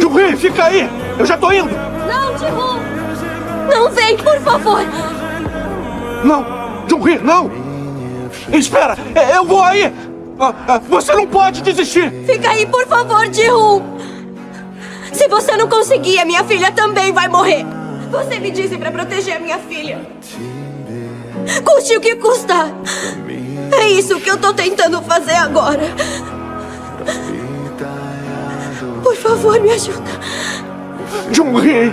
Jung-hee, fica aí! Eu já tô indo! Não, Ji-Hoon! Não vem, por favor! Não! Jung-hee, não! Espera! Eu vou aí! Você não pode desistir! Fica aí, por favor, Ji-Hoon! Se você não conseguir, a minha filha também vai morrer! Você me disse pra proteger a minha filha! Custe o que custar! É isso que eu tô tentando fazer agora! Por favor, me ajuda! Jung-hee!